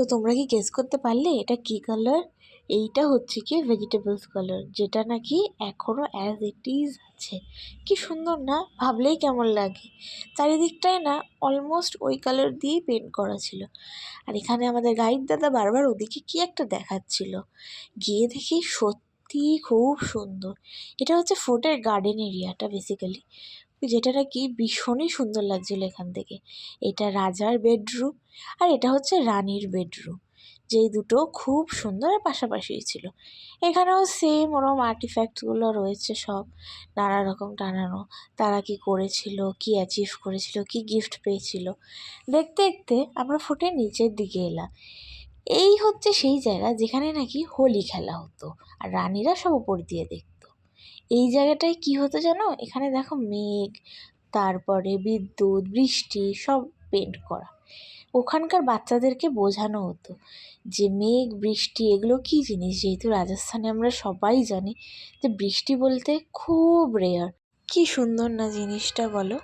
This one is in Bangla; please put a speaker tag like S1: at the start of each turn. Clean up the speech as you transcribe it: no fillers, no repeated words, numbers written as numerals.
S1: তো তোমরা কি গেস করতে পারলে এটা কি কালার? এইটা হচ্ছে কি ভেজিটেবলস কালার, যেটা নাকি এখনো অ্যাজ ইট ইজ আছে। কি সুন্দর না? ভাবলেই কেমন লাগে। চারিদিকটায় না অলমোস্ট ওই কালার দিয়েই পেন্ট করা ছিল। আর এখানে আমাদের গাইড দাদা বারবার ওদিকে কি একটা দেখাচ্ছিল। গিয়ে দেখি সত্যি খুব সুন্দর। এটা হচ্ছে ফোর্টের গার্ডেন এরিয়াটা বেসিক্যালি, যেটা নাকি ভীষণই সুন্দর লাগছিল এখান থেকে। এটা রাজার বেডরুম আর এটা হচ্ছে রানীর বেডরুম, যেই দুটো খুব সুন্দর আর পাশাপাশিই ছিল। এখানেও সেম ওরম আর্টিফ্যাক্টসগুলো রয়েছে, সব নানা রকম টানানো। তারা কি করেছিল, কি অ্যাচিভ করেছিল, কি গিফট পেয়েছিল। দেখতে দেখতে আমরা ফোর্টের নিচের দিকে এলাম। এই হচ্ছে সেই জায়গা যেখানে নাকি হোলি খেলা হতো আর রানীরা সব উপর দিয়ে দেখতো। এই জায়গাটায় কি হতো জানো? এখানে দেখো মেঘ, তারপরে বিদ্যুৎ, বৃষ্টি সব পেন্ট করা। ওখানকার বাচ্চাদেরকে বোঝানো হতো যে মেঘ, বৃষ্টি এগুলো কী জিনিস, যেহেতু রাজস্থানে আমরা সবাই জানি যে বৃষ্টি বলতে খুব রেয়ার। কি সুন্দর না জিনিসটা, বলো?